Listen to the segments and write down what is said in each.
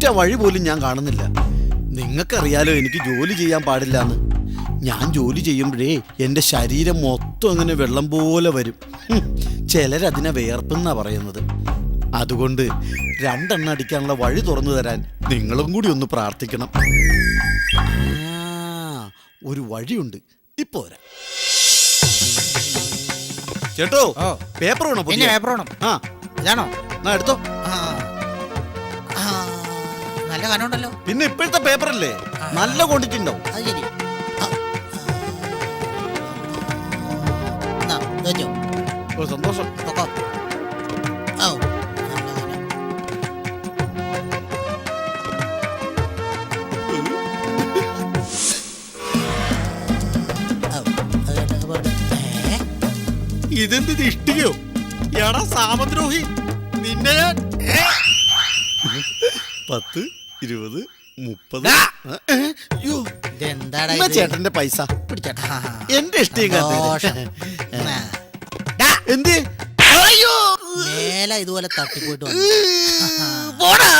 ഒരൊറ്റ വഴി പോലും ഞാൻ കാണുന്നില്ല. നിങ്ങൾക്കറിയാലോ എനിക്ക് ജോലി ചെയ്യാൻ പാടില്ലാന്ന്. ഞാൻ ജോലി ചെയ്യുമ്പോഴേ എൻ്റെ ശരീരം മൊത്തം അങ്ങനെ വെള്ളം പോലെ വരും. ചിലരതിനെ വിയർപ്പെന്നാ പറയുന്നത്. അതുകൊണ്ട് 2 എണ്ണ അടിക്കാനുള്ള വഴി തുറന്നു തരാൻ നിങ്ങളും കൂടി ഒന്ന് പ്രാർത്ഥിക്കണം. ഒരു വഴിയുണ്ട്, ഇപ്പൊ വരാം. ചേട്ടോ പേപ്പർ വേണോ? പേപ്പർ വേണം. ആ ഇതാണോ? എന്നാ എടുത്തോ. നല്ല കനമുണ്ടല്ലോ. പിന്നെ ഇപ്പോഴത്തെ പേപ്പറല്ലേ, നല്ല ക്വാണ്ടിറ്റി ഉണ്ടാവും. അത് ശരി. എന്നാ, വെച്ചോ. ഓ സന്തോഷം. പൊക്കോ. ഔ, നല്ല കനം. ഔ, അത് കേട്ടോ, പോട്ടെ. ഇതെന്ത് ഇഷ്ടികയോ? എടാ സാമദ്രോഹി, നിന്നെ ഞാൻ 10, 20, 30. ഇതെന്താടാ എന്നാ ഇത്? ചേട്ടന്റെ പൈസ പിടിച്ചേട്ടാ. എന്റെ ഇഷ്ടിക ദോഷം. എന്ത്? അയ്യോ മേലെ ഇതുപോലെ തട്ടിപ്പോയിട്ട് പോടാ.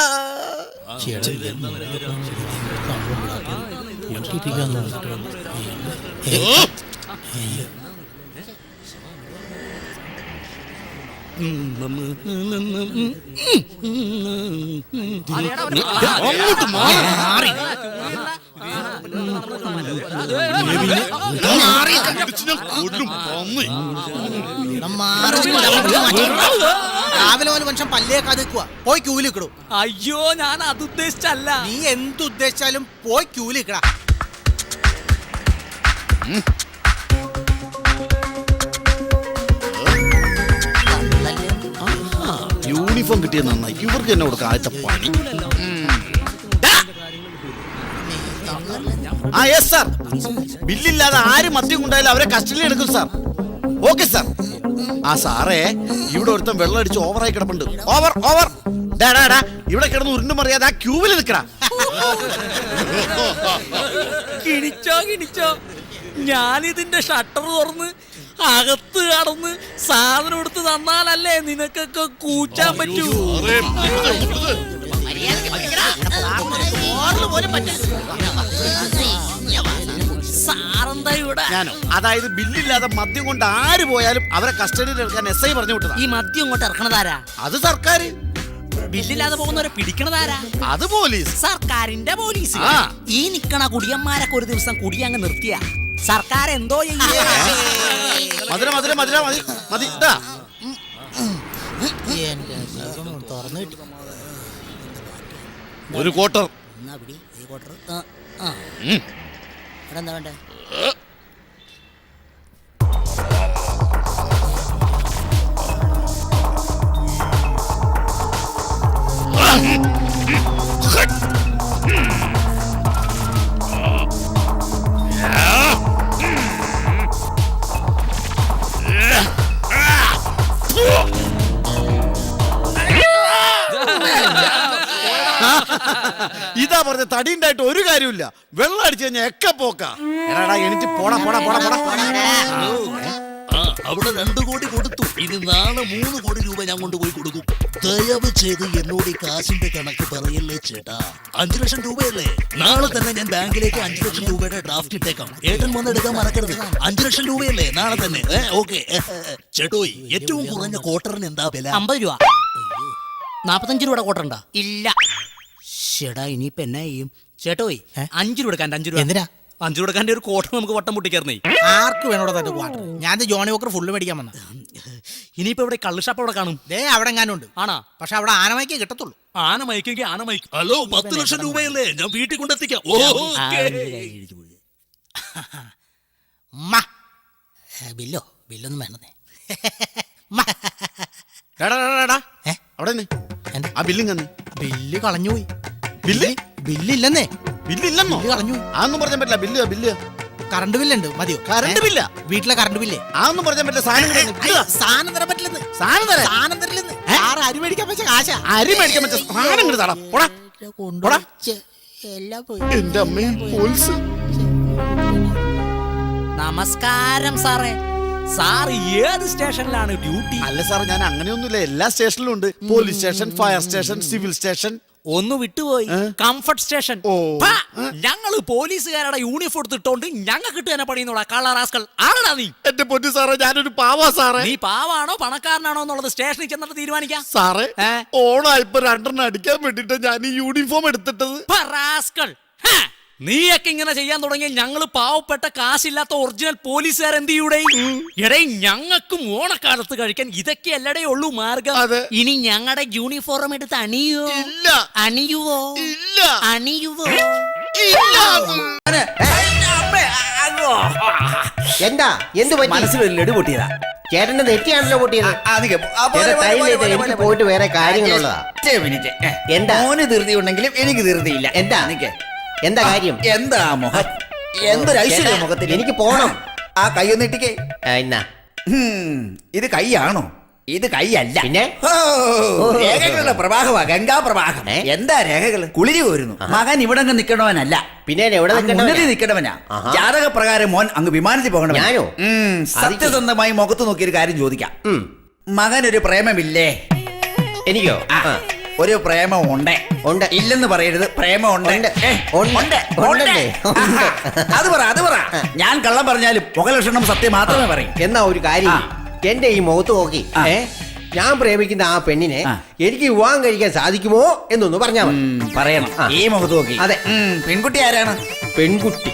അങ്ങോട്ട് മാറി. രാവിലെ പോലെ മനുഷ്യൻ പല്ലേക്കാതെ പോയി ക്യൂവിൽ നിൽക്കണു. അയ്യോ ഞാൻ അത് ഉദ്ദേശിച്ചല്ല. നീ എന്തുദ്ദേശിച്ചാലും പോയി ക്യൂവിൽ നിൽക്കടാ. യൂണിഫോം കിട്ടിയത് നന്നായി. ഇവർക്ക് തന്നെ കൊടുക്കാം ആദ്യത്തെ പണി. ആ യെസ് സാർ, ബില്ലില്ലാതെ ആര് മദ്യം കൊണ്ടായാലും അവരെ കസ്റ്റഡിയിൽ എടുക്കും സാർ. Okay sir. ആ സാറേ, ഇവിടെ ഒരുത്തം വെള്ളം അടിച്ച് ഓവറായി കിടപ്പുണ്ട്. Over over. ഡാ ഇവിടെ കിടന്ന് ഉരുണ്ടും അറിയാതെ ആ ക്യൂവിൽ നിൽക്കടാ. കിണിച്ചോ ഞാനിതിന്റെ ഷട്ടർ തുറന്ന് അകത്ത് കടന്ന് സാധനം എടുത്ത് തന്നാലല്ലേ നിനക്കൊക്കെ കൂച്ചാൻ പറ്റൂ. സാറെന്താ ഇവിടെ? ഞാനോ? അതായത് ബില്ലില്ലാതെ മദ്യം കൊണ്ട് ആര് പോയാലും അവരെ കസ്റ്റഡിയിൽ എടുക്കാൻ SI പറഞ്ഞു വിട്ടതാ. ഈ മദ്യം ഇങ്ങോട്ട് ഇറക്കണതാരാ? അത് സർക്കാർ. ബില്ലില്ലാതെ പോകുന്നവരെ പിടിക്കണതാരാ? അത് പോലീസ്. സർക്കാരിന്റെ പോലീസ്. ആ. ഈ നിക്കണ കുടിയന്മാരൊക്കെ ഒരു ദിവസം കുടി അങ്ങ് നിർത്തിയ സർക്കാർ എന്തോ മധുര മധുര മധുര മതി മതി. ഇതാ തുറന്നു കിട്ടി. ഒരു ക്വാർട്ടർ. എന്നാ പിടി ഈ ക്വാർട്ടർ. ഇവിടെ എന്താ വേണ്ടേ? ഇതാ പറഞ്ഞ തടി ഉണ്ടായിട്ട് ഒരു കാര്യമില്ല. വെള്ളം അടിച്ചു കഴിഞ്ഞാൽ എക്ക പോക്കാ. എടാ എനിക്ക് പോടാ പോടാ പോടാ പോടാ. അവിടെ 2 കോടി കൊടുത്തു. ഇനി നാളെ 3 കോടി രൂപ ഞാൻ കൊണ്ടുപോയി കൊടുക്കും. ദയവ് ചെയ്ത് എന്നോട് ഈ കാശിന്റെ കണക്ക് പറയല്ലേ ചേട്ടാ. 5 ലക്ഷം രൂപയല്ലേ? നാളെ തന്നെ ഞാൻ ബാങ്കിലേക്ക് 5 ലക്ഷം രൂപയുടെ ഡ്രാഫ്റ്റ് ഇട്ടേക്കാം. ഏട്ടൻ വന്നെടുക്കാൻ മറക്കരുത്. 5 ലക്ഷം രൂപയല്ലേ? നാളെ തന്നെ. ഓക്കെ ചേട്ടോയ്, ഏറ്റവും കുറഞ്ഞ ക്വാർട്ടറിന് എന്താ വില? 50 രൂപ. 45 രൂപയുടെ ക്വാർട്ടർ ഉണ്ടാ? ഇല്ല. ചേട്ടാ ഇനിയിപ്പോ എന്നാ ചെയ്യും? ചേട്ടോയ് 5 രൂപ എടുക്കാൻ. 5 രൂപ എന്തിനാ? 5 രൂപക്കാന്റെ ഒരു ക്വാർട്ടർ നമുക്ക് വട്ടം പൊട്ടിക്കായിരുന്നേ. ആർക്ക് വേണോടോ തന്റെ ക്വാർട്ടർ? ഞാൻ ജോണി വോക്കർ ഫുള്ള് മേടിക്കാൻ വന്ന. ഇനിയിപ്പോ ഇവിടെ കള്ള് ഷാപ്പ് അവിടെ കാണും. ദേ അവിടെ എങ്ങാനും ഉണ്ട്. ആണാ? പക്ഷെ അവിടെ ആനമയ്ക്കേ കിട്ടത്തുള്ളൂ. ആന മയക്കെങ്കിൽ ആന മയക്കും. ഹലോ, 10 ലക്ഷം രൂപയല്ലേ? ഞാൻ വീട്ടിൽ കൊണ്ടെത്തിക്കാം. ബില്ലൊന്നും വേണ്ടേ? അവിടെ ആ ബില്ലിങ് ബില്ല് കളഞ്ഞുപോയി. ബില്ലില്ലെന്നേ. ബില്ലില്ലെന്നോ? കളഞ്ഞു. അതൊന്നും പറയാൻ പറ്റില്ല. ബില്ല് കറണ്ട് ബില്ലുണ്ട്. മതിയോ? കറണ്ട് ബില്ല? വീട്ടിലെ കറണ്ട് ബില്ലേ? അതൊന്നും പറയാൻ പറ്റില്ല. സാധനം തരാൻ പറ്റില്ലെന്ന്. സാധനം തരില്ലെന്ന്. അരി മേടിക്കാൻ പറ്റ കാശാ. അരി മേടിക്കാൻ പറ്റ സാധനം കിട്ടാടാ. എല്ലാം പോയി. എന്റെ അമ്മേ, പോലീസ്. നമസ്കാരം സാറേ. സാർ ഏത് സ്റ്റേഷനിലാണ് ഡ്യൂട്ടി? അല്ല സാർ, ഞാൻ അങ്ങനെയൊന്നുമില്ല. എല്ലാ സ്റ്റേഷനിലും ഉണ്ട്. Police station, fire station, civil station. ഒന്ന് വിട്ടുപോയി. Comfort station. ഓ. ഞങ്ങള് പോലീസുകാരുടെ യൂണിഫോം എടുത്തിട്ടോണ്ട് ഞങ്ങൾക്ക് കിട്ടു തന്നെ പണിയുന്നോടാ കള്ളറാസ്കൾ. ആണടാ നീ? എന്റെ പൊന്നു സാറേ, ഞാനൊരു പാവാ സാറേ. നീ പാവാണോ പണക്കാരനാണോ എന്നുള്ളത് സ്റ്റേഷനിൽ ചെന്നിട്ട് തീരുമാനിക്കാം. സാറേ, ഓണായിപ്പോ 2 അടിക്കാൻ വേണ്ടിട്ട് ഞാൻ ഈ യൂണിഫോം എടുത്തിട്ടത്. റാസ്കൾ. നീയൊക്കെ ഇങ്ങനെ ചെയ്യാൻ തുടങ്ങിയ ഞങ്ങള് പാവപ്പെട്ട കാശില്ലാത്ത ഒറിജിനൽ പോലീസുകാർ എന്ത് ചെയ്യൂടെ? എടേ, ഞങ്ങൾക്കും ഓണക്കാലത്ത് കഴിക്കാൻ ഇതൊക്കെ അല്ലടേ ഉള്ളൂ മാർഗം. അതെ. ഇനി ഞങ്ങളുടെ യൂണിഫോം എടുത്ത് അണിയോ? ഇല്ല. അണിയുവോ? ഇല്ല. അണിയുവോ? എന്താ എന്ത് പറ്റി? മനസ്സിലൊരു ലഡു പൊട്ടിയതാ. ചേട്ടന്റെ നെറ്റിയാണല്ലോ പൊട്ടിയത്. എനിക്ക് പോയിട്ട് വേറെ കാര്യങ്ങളുള്ളതാ. എന്താ? മോന് ധൃതി ഉണ്ടെങ്കിലും എനിക്ക് ധൃതിയില്ല. എന്താ? എന്താ കാര്യം? എന്താ മുഖം? എന്തൊരു ഐശ്വര്യ മുഖത്തിൽ. എനിക്ക് പോണം. ആ കൈയൊന്ന് ഇട്ടിക്കേ. എന്നാ ഇത് കൈയാണോ? ഇത് കൈയല്ല. പിന്നെ? രേഖകളുടെ പ്രവാഹമാ, ഗംഗാ പ്രവാഹം. എന്താ രേഖകൾ? കുളിരി കോരുന്നു. മകൻ ഇവിടെ നിൽക്കണവനല്ല, പിന്നെ എവിടെ ഉന്നതി നിൽക്കണവനാ. ജാതക പ്രകാരം മോൻ അങ്ങ് വിമാനത്തിൽ പോകണം. ഞാനോ? സത്യസന്ധമായി മുഖത്ത് നോക്കിയൊരു കാര്യം ചോദിക്കാം. മകനൊരു പ്രേമമില്ലേ? എനിക്കോ? ഒരു പ്രേമം ഉണ്ട്. ഉണ്ട്. ഇല്ലെന്ന് പറയരുത്. പ്രേമം ഉണ്ട്. അത് പറ. ഞാൻ കള്ളം പറഞ്ഞാലും മുഖലക്ഷണം സത്യം മാത്രമേ പറയും. എന്നാ ഒരു കാര്യം, എന്റെ ഈ മുഖത്ത് നോക്കി ഞാൻ പ്രേമിക്കുന്ന ആ പെണ്ണിനെ എനിക്ക് വിവാഹം കഴിക്കാൻ സാധിക്കുമോ എന്നൊന്ന് പറഞ്ഞാൽ മതി. പറയണം. ഈ മുഖത്ത് നോക്കി. അതെ. പെൺകുട്ടി ആരാണ്? പെൺകുട്ടി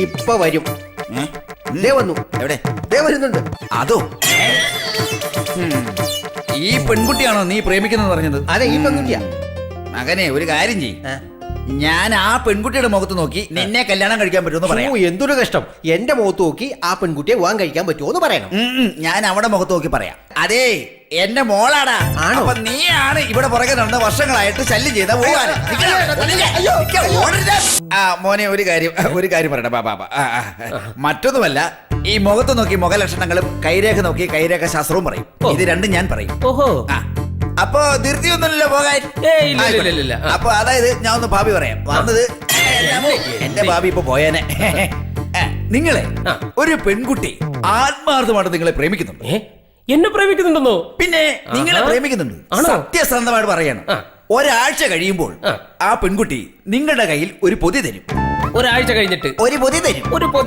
ഇപ്പൊ വരും. ദേ വന്നു. എവിടെ? ദേ വരുന്നുണ്ട്. അതോ? ഈ പെൺകുട്ടിയാണോ നീ പ്രേമിക്കുന്നത് പറഞ്ഞത്? അതെ, ഈ പെൺകുട്ടിയാ. മകനെ, ഒരു കാര്യം ചെയ്യും. ഞാൻ ആ പെൺകുട്ടിയുടെ മുഖത്ത് നോക്കി നിന്നെ കല്യാണം കഴിക്കാൻ പറ്റുമെന്ന് പറയാം. എന്തൊരു കഷ്ടം. എന്റെ മുഖത്ത് നോക്കി ആ പെൺകുട്ടിയെ വിവാഹം കഴിക്കാൻ പറ്റുമോ എന്ന് പറയണം. ഞാൻ അവിടെ മുഖത്ത് നോക്കി പറയാം. അതേ, എന്റെ മോളാടാ. ആണോ? അപ്പൊ നീയാണ് ഇവിടെ പുറകെ നടന്ന വർഷങ്ങളായിട്ട് ശല്യം ചെയ്ത പോകാൻ. മോനെ, ഒരു കാര്യം പറയട്ടെ ബാബാ. മറ്റൊന്നുമല്ല, ഈ മുഖത്ത് നോക്കി മുഖലക്ഷണങ്ങളും കൈരേഖ നോക്കി കൈരേഖ ശാസ്ത്രവും പറയും. ഇത് രണ്ടും ഞാൻ പറയും. ഓഹോ. അപ്പൊ ധൃതിയൊന്നുമില്ലല്ലോ പോകാൻ. ഇല്ല. അപ്പൊ അതായത് ഞാൻ ഒന്ന് ഭാവി പറയാം. വന്നത് എന്റെ ഭാവി ഇപ്പൊ പോയേനെ. നിങ്ങളെ ഒരു പെൺകുട്ടി ആത്മാർത്ഥമായിട്ട് നിങ്ങളെ പ്രേമിക്കുന്നുണ്ട്. എന്നെ പ്രേമിക്കുന്നുണ്ടെന്നോ? പിന്നെ നിങ്ങളെ പ്രേമിക്കുന്നുണ്ട്. സത്യസന്ധമായിട്ട് പറയണം. ഒരാഴ്ച കഴിയുമ്പോൾ ആ പെൺകുട്ടി നിങ്ങളുടെ കയ്യിൽ ഒരു പൊതി തരും. ഒരാഴ്ച കഴിഞ്ഞിട്ട് ഒരു പൊതി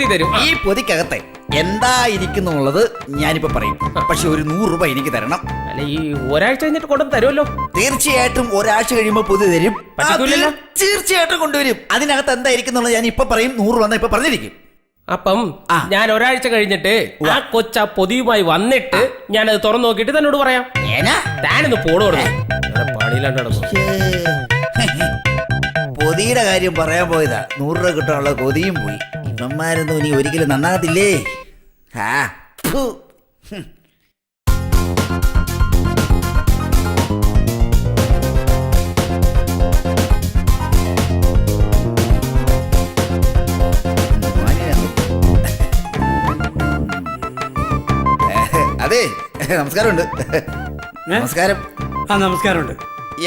തരും. ഈ പൊതിക്കകത്ത് എന്താ ഇരിക്കുന്നുള്ളത് ഞാനിപ്പോ പറയും. പക്ഷെ ഒരു 100 രൂപ എനിക്ക് തരണം. അല്ല, ഈ ഒരാഴ്ച കഴിഞ്ഞിട്ട് കൊണ്ടു തരുമല്ലോ? തീർച്ചയായിട്ടും ഒരാഴ്ച കഴിയുമ്പോ പൊതി തരും. പറ്റിക്കൂലല്ലോ? തീർച്ചയായിട്ടും കൊണ്ടുവരും. അതിനകത്ത് എന്താ ഇരിക്കുന്നുള്ളത് ഞാൻ ഇപ്പൊ പറയും. 100 രൂപ ഇപ്പൊ പറഞ്ഞിരിക്കും. അപ്പം ഞാൻ ഒരാഴ്ച കഴിഞ്ഞിട്ട് ആ കൊച്ച പൊതിയുമായി വന്നിട്ട് ഞാനത് തുറന്നു നോക്കിയിട്ട് തന്നോട് പറയാം. താനൊന്ന് പോടോ. പണിയിലാണ്ട് നടന്നു. പൊതിയുടെ കാര്യം പറയാൻ പോയതാ. 100 രൂപ കിട്ടാനുള്ള കൊതിയും പോയി. ഇവന്മാരൊന്നും ഇനി ഒരിക്കലും നന്നാകത്തില്ലേ? അതെ, നമസ്കാരമുണ്ട്. നമസ്കാരം. നമസ്കാരമുണ്ട്.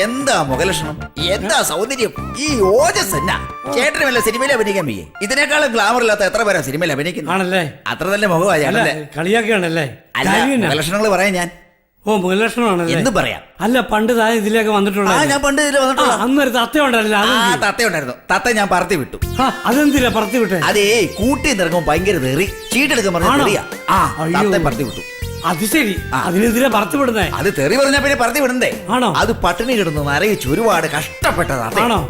എന്താ മുഖലക്ഷണം, എന്താ സൗന്ദര്യം, ഈ ഓജസ് എന്നാ? ചേട്ടന് വല്ല സിനിമയിൽ അഭിനയിക്കാൻ വയ്യേ? ഇതിനേക്കാളും ഗ്ലാമർ ഇല്ലാത്ത എത്ര പേരാ സിനിമയിൽ അഭിനയിക്കുന്നത്? ആണല്ലേ? അത്ര നല്ല മുഖമാണല്ലേ? കളിയാക്കുകയാണല്ലേ? മുഖലക്ഷണങ്ങൾ പറയാൻ ഞാൻ മുഖലക്ഷണമാണല്ലേ? എന്ത് പറയാം? അല്ല, പണ്ട് താൻ ഇതിലേക്ക് വന്നിട്ടുള്ള ഞാൻ പണ്ട് ഇതിൽ വന്നിട്ടുള്ള അന്നൊരു തത്ത ഉണ്ടല്ലോ. തത്തയുണ്ടായിരുന്നു. തത്ത ഞാൻ പറത്തി വിട്ടു. അതെന്തിനാ പറത്തി വിട്ടേ? അതേ, കൂട്ടി നിറങ്ങും ഭയങ്കര തെറി. ചീട്ടെടുക്കാൻ പറഞ്ഞ പറത്തി വിട്ടു. അത് ശരി. അതിനെതിരെ പറത്തി വിടുന്നേ? അത് തെറി പറഞ്ഞാ പിന്നെ പറത്തി വിടണ്ടേ? ആണോ? അത് പട്ടിണി കിടന്നു നരയിച്ച് ഒരുപാട് കഷ്ടപ്പെട്ടതാണ്. ആണോ?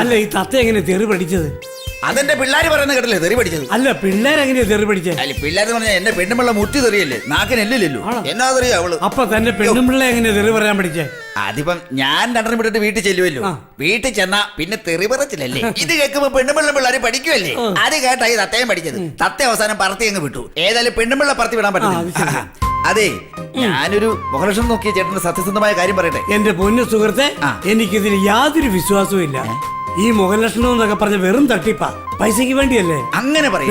അല്ല, ഈ തത്ത എങ്ങനെ തെറി പഠിച്ചത്? അതെന്റെ പിള്ളേര് പറയുന്ന കേട്ടല്ലേ തെറി പഠിച്ചത്. അല്ല, പിള്ളേരെങ്ങനെയാ തെറി പഠിച്ചത്? അല്ല, പിള്ളേര് പറഞ്ഞാൽ എന്റെ പെണ്ണുമ്പിള്ള മുറ്റി തെറിയല്ലേ, നാക്കിനല്ലോ. എന്നാ തെറിയ അവള്. അപ്പൊ തന്റെ പെണ്ണുമ്പിള്ള എങ്ങനെയാ തെറി പറയാൻ പഠിച്ചേ? അതിപ്പം ഞാൻ രണ്ടെണ്ണം വിട്ടിട്ട് വീട്ടിൽ ചെല്ലുമല്ലോ. വീട്ടിൽ ചെന്നാ പിന്നെ തെറി പറച്ചില്ലല്ലേ. ഇത് കേൾക്കുമ്പോ പെണ്ണുമ്പിള്ള പിള്ളേര് പഠിക്കുമല്ലേ. അത് കേട്ടായി തത്തയും പഠിച്ചത്. തത്ത അവസാനം പറത്തി അങ്ങ് വിട്ടു. ഏതായാലും പെണ്ണുമ്പിള്ള പറത്തി വിടാൻ പറ്റില്ല. അതെ, ഞാനൊരു മുഖലക്ഷണം നോക്കിയ ചേട്ടന്റെ സത്യസന്ധമായ കാര്യം പറയട്ടെ. എന്റെ പൊന്നു സുഹൃത്തെ, എനിക്കിതിൽ യാതൊരു വിശ്വാസവും ഇല്ല. ഈ മുഖലക്ഷണം എന്നൊക്കെ പറഞ്ഞ വെറും തട്ടിപ്പാ, പൈസക്ക് വേണ്ടിയല്ലേ? അങ്ങനെ പറയും.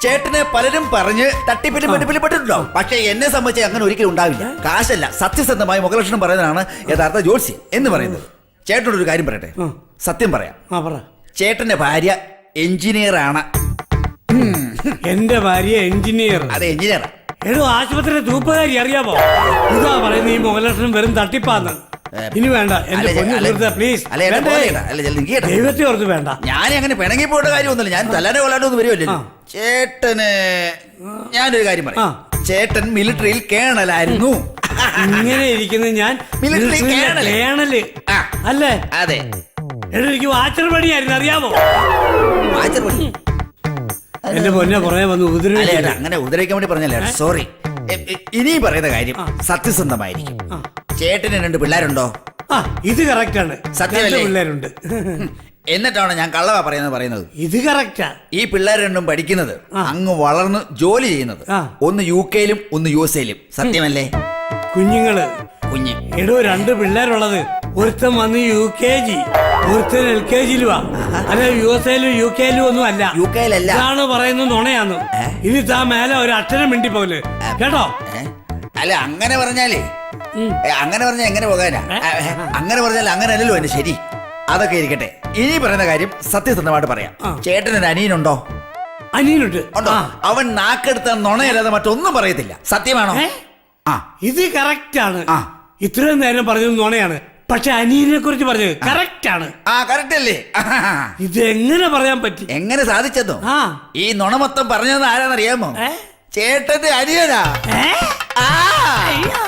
ചേട്ടനെ പലരും പറഞ്ഞ് തട്ടിപ്പിലും പെട്ടിപ്പിലും പെട്ടിട്ടുണ്ടാവും. പക്ഷെ എന്നെ സംബന്ധിച്ച് അങ്ങനെ ഒരിക്കലും ഉണ്ടാവില്ല. കാശല്ല, സത്യസന്ധമായ മുഖലക്ഷണം പറയുന്നതാണ് യഥാർത്ഥ ജോത്സ്യം എന്ന് പറയുന്നത്. ചേട്ടനോടൊരു കാര്യം പറയട്ടെ, സത്യം പറയാം. ചേട്ടന്റെ ഭാര്യ എഞ്ചിനീയർ ആണ്. എന്റെ ഭാര്യ എഞ്ചിനീയർ? അതെ, എഞ്ചിനീയർ. എടോ ആശുപത്രിയിലെ തൂപ്പുകാരി അറിയാമോ? ഇതാ പറയുന്നത് ഈ മുഖലക്ഷണം വെറും തട്ടിപ്പാന്ന്. ഇനി വേണ്ട എന്റെ പൊന്നു സുഹൃത്തെ, പ്ലീസ് ദൈവത്തെ ഓർത്ത് വേണ്ട. ഞാൻ അങ്ങനെ പിണങ്ങി പോയിട്ട് കാര്യമൊന്നുമില്ല. ഞാൻ തല്ലാനെ കൊള്ളാണ്ടൊന്നും വരുമല്ലോ. ചേട്ടന് ഞാനൊരു കാര്യം പറയാം. ചേട്ടൻ മിലിറ്ററിയിൽ കേണലായിരുന്നു. ഇങ്ങനെ ഇരിക്കുന്ന ഞാൻ മിലിറ്ററി കേണല് അല്ലേ? അതെ. എടോ എനിക്ക് വാച്ചർ പണിയായിരുന്നു അറിയാമോ? വാച്ചർ പണി? എന്റെ പൊന്നെ പുറമെ വന്ന് ഉപദ്രവിക്കില്ല. അങ്ങനെ ഉദരവിക്കാൻ വേണ്ടി പറഞ്ഞല്ലേ, സോറി. ഇനി പറയുന്ന കാര്യം സത്യസന്ധമായിരിക്കും. ചേട്ടന് 2 പിള്ളേരുണ്ടോ? ഇത് കറക്റ്റ് ആണ്. സത്യമല്ലേ? പിള്ളേരുണ്ട്. എന്നിട്ടാണ് ഞാൻ കള്ളവാ പറയുന്നത്. ഇത് കറക്റ്റാ. ഈ പിള്ളേർ രണ്ടും പഠിക്കുന്നത് അങ്ങ് വളർന്ന് ജോലി ചെയ്യുന്നത് ഒന്ന് UK-ലും ഒന്ന് USA-ലും. സത്യമല്ലേ? കുഞ്ഞുങ്ങള് കുഞ്ഞ്. എടോ 2 പിള്ളേരുള്ളത്. ഒരുത്തൻ വന്ന് UKG, ഒരുത്തൻ LKG-ലുവാ. അല്ല USA-ലും UK-ലും ഒന്നും അല്ല. UK-ലല്ല. ഇതാണ് പറയുന്നത് നുണയാന്ന്. ഇനി താ മേലെ ഒരു അക്ഷരം മിണ്ടി പോലെ കേട്ടോ. അല്ല അങ്ങനെ പറഞ്ഞാലേ എങ്ങനെ പോകാനാ? അങ്ങനെ പറഞ്ഞാൽ അങ്ങനെ അല്ലല്ലോ എന്റെ ശരി. അതൊക്കെ ഇരിക്കട്ടെ. ഇനി പറയുന്ന കാര്യം സത്യസന്ധമായിട്ട് പറയാം. ചേട്ടനൊരു അനിയനുണ്ടോ? അനിയനുണ്ട്. ഉണ്ടോ? അവൻ നാക്കെടുത്ത നുണയല്ലാതെ മറ്റൊന്നും പറയത്തില്ല. സത്യമാണോ? ഇത് കറക്റ്റ് ആണ്. ഇത്രയും നേരം പറഞ്ഞത് നുണയാണ്. പക്ഷെ അനിയനെ കുറിച്ച് പറഞ്ഞത് കറക്റ്റ് ആണ്. കറക്റ്റ് അല്ലേ? ഇത് എങ്ങനെ പറയാൻ പറ്റി? എങ്ങനെ സാധിച്ചതോ? ഈ നുണ മൊത്തം പറഞ്ഞത് ആരാന്നറിയാമോ? ചേട്ടന്റെ അനിയനാ. അയ്യോ